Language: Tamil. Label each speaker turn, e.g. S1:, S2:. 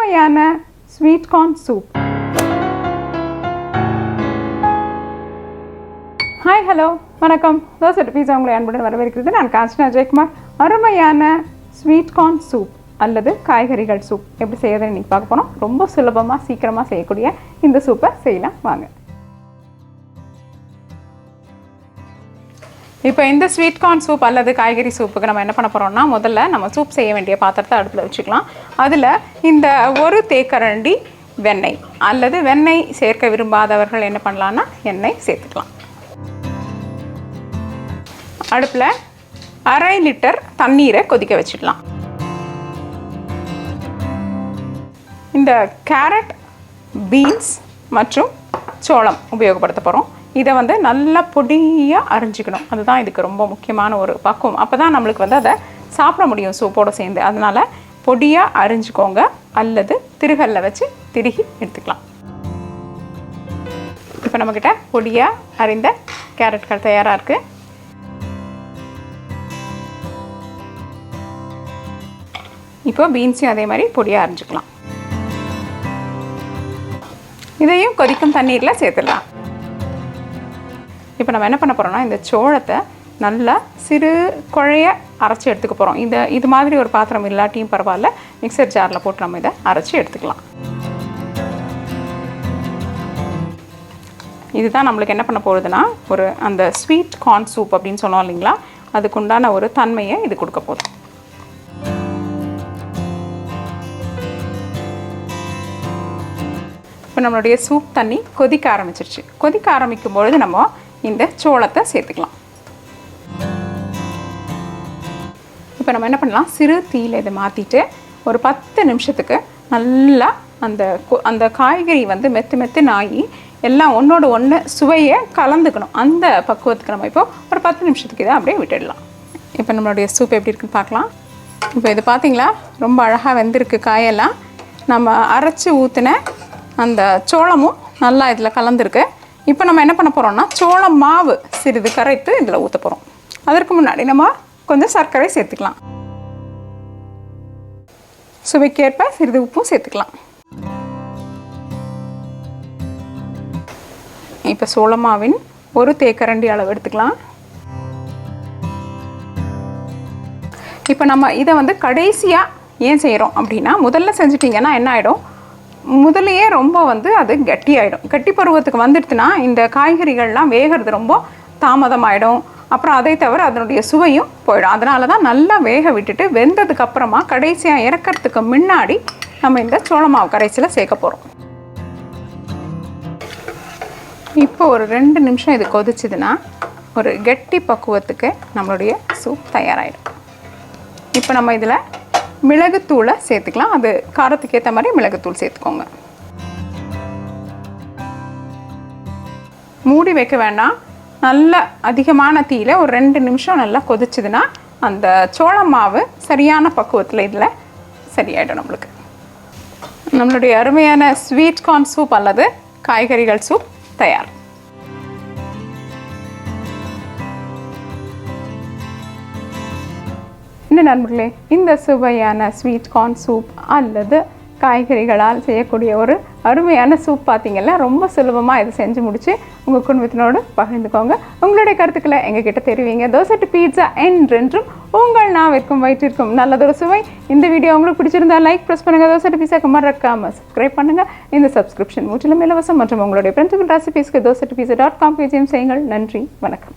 S1: அருமையான sweet corn soup. Hi, hello, வணக்கம். தோசை பீஸா உங்களை அன்புடன் வரவேற்கிறது. நான் காஞ்சனா ஜெயக்குமார். அருமையான ஸ்வீட் கார்ன் சூப் அல்லது காய்கறிகள் சூப் எப்படி செய்யறதுன்னு இன்னைக்கு பார்க்க போகிறோம். ரொம்ப சுலபமாக சீக்கிரமாக செய்யக்கூடிய இந்த சூப்பை செய்யலாம் வாங்க. இப்போ இந்த ஸ்வீட் கார்ன் சூப் அல்லது காய்கறி சூப்புக்கு நம்ம என்ன பண்ண போகிறோம்னா, முதல்ல நம்ம சூப் செய்ய வேண்டிய பாத்திரத்தை அடுப்பில் வச்சுக்கலாம். அதில் இந்த ஒரு தேக்கரண்டி வெண்ணெய் அல்லது வெண்ணெய் சேர்க்க விரும்பாதவர்கள் என்ன பண்ணலான்னா எண்ணெய் சேர்த்துக்கலாம். அடுப்பில் 1/2 லிட்டர் தண்ணீரை கொதிக்க வச்சிடலாம். இந்த கேரட், பீன்ஸ் மற்றும் சோளம் உபயோகப்படுத்த போகிறோம். இதை வந்து நல்லா பொடியாக அரிஞ்சிக்கணும். அதுதான் இதுக்கு ரொம்ப முக்கியமான ஒரு பக்குவம். அப்போ தான் நம்மளுக்கு வந்து அதை சாப்பிட முடியும் சூப்போடு சேர்ந்து. அதனால் பொடியாக அரிஞ்சிக்கோங்க அல்லது திருகல்ல வச்சு திருகி எடுத்துக்கலாம். இப்போ நம்மக்கிட்ட பொடியாக அரிந்த கேரட்கள் தயாராக இருக்குது. இப்போ பீன்ஸையும் அதே மாதிரி பொடியாக அரிஞ்சிக்கலாம். இதையும் கொதிக்கும் தண்ணீரில் சேர்த்துடலாம். இப்போ நம்ம என்ன பண்ண போகிறோம்னா, இந்த சோளத்தை நல்லா சிறு குழைய அரைச்சி எடுத்துக்க போகிறோம். இது மாதிரி ஒரு பாத்திரம் இல்லாட்டியும் பரவாயில்ல, மிக்சர் ஜாரில் போட்டு நம்ம இதை அரைச்சி எடுத்துக்கலாம். இதுதான் நம்மளுக்கு என்ன பண்ண போகுதுன்னா, ஒரு அந்த ஸ்வீட் கார்ன் சூப் அப்படின்னு சொன்னோம் இல்லைங்களா, அதுக்கு உண்டான ஒரு தன்மையை இது கொடுக்க போகுது. இப்போ நம்மளுடைய சூப் தண்ணி கொதிக்க ஆரம்பிச்சிருச்சு. கொதிக்க ஆரம்பிக்கும் பொழுது நம்ம இந்த சோளத்தை சேர்த்துக்கலாம். இப்போ நம்ம என்ன பண்ணலாம், சிறு தீயில் இதை மாற்றிட்டு ஒரு 10 நிமிஷத்துக்கு நல்லா அந்த காய்கறி வந்து மெத்து நாயி எல்லாம் ஒன்றோடு ஒன்று சுவையை கலந்துக்கணும். அந்த பக்குவத்துக்கு நம்ம இப்போ ஒரு 10 நிமிஷத்துக்கு இதை அப்படியே விட்டுடலாம். இப்போ நம்மளுடைய சூப் எப்படி இருக்குன்னு பார்க்கலாம். இப்போ இது பார்த்திங்களா, ரொம்ப அழகாக வெந்திருக்கு. காயெல்லாம் நம்ம அரைச்சி ஊற்றின அந்த சோளமும் நல்லா இதில் கலந்துருக்கு. இப்போ நம்ம என்ன பண்ண போகிறோம்னா, சோளம் மாவு சிறிது கரைத்து இதில் ஊற்ற போகிறோம். அதற்கு முன்னாடி நம்ம கொஞ்சம் சர்க்கரை சேர்த்துக்கலாம். சுவைக்கேற்ப சிறிது உப்பும் சேர்த்துக்கலாம். இப்போ சோள மாவின் ஒரு தேக்கரண்டி அளவு எடுத்துக்கலாம். இப்போ நம்ம இதை வந்து கடைசியாக ஏன் செய்கிறோம் அப்படின்னா, முதல்ல செஞ்சிட்டிங்கன்னா என்ன ஆகிடும், முதலையே ரொம்ப வந்து அது கட்டியாயிடும். கட்டி பருவத்துக்கு வந்துடுதுன்னா இந்த காய்கறிகள்லாம் வேகிறது ரொம்ப தாமதமாயிடும். அப்புறம் அதை தவிர அதனுடைய சுவையும் போயிடும். அதனால தான் நல்லா வேக விட்டுட்டு வெந்ததுக்கு அப்புறமா கடைசியாக இறக்கிறதுக்கு முன்னாடி நம்ம இந்த சோளமாவு கரைசலை சேர்க்க போகிறோம். இப்போ ஒரு 2 நிமிஷம் இது கொதிச்சுதுன்னா ஒரு கெட்டி பக்குவத்துக்கு நம்மளுடைய சூப் தயாராகிடும். இப்போ நம்ம இதில் மிளகுத்தூளை சேர்த்துக்கலாம். அது காரத்துக்கு ஏற்ற மாதிரி மிளகுத்தூள் சேர்த்துக்கோங்க. மூடி வைக்க வேண்டாம். நல்ல அதிகமான தீயில் ஒரு 2 நிமிஷம் நல்லா கொதிச்சுதுன்னா அந்த சோள மாவு சரியான பக்குவத்தில் இதில் சரியாயிடும். நம்மளுடைய அருமையான ஸ்வீட் கார்ன் சூப் அல்லது காய்கறிகள் சூப் தயார். என்ன நண்பர்களே, இந்த சுவையான ஸ்வீட் கார்ன் சூப் அல்லது காய்கறிகளால் செய்யக்கூடிய ஒரு அருமையான சூப் பார்த்தீங்கல்ல, ரொம்ப சுலபமாக இது செஞ்சு முடிச்சு உங்கள் குடும்பத்தினோடு பகிர்ந்துக்கோங்க. உங்களுடைய கருத்துக்களை எங்ககிட்ட தெரிவிங்க. தோசை பீட்சா என்றென்றும் உங்கள் நாவிற்கும் வயிற்றிற்கும் நல்லதொரு சுவை. இந்த வீடியோ உங்களுக்கு பிடிச்சிருந்தா லைக் ப்ரெஸ் பண்ணுங்கள். தோசை பீஸாக்கு மறக்காமல் சப்ஸ்கிரைப் பண்ணுங்கள். இந்த சப்ஸ்கிரிப்ஷன் முற்றிலும் இலவசம். மற்றும் உங்களுடைய பிரிண்டபிள் ரெசிபீஸ்க்கு dosa2pizza.com பேஜையும் செய்யுங்கள். நன்றி, வணக்கம்.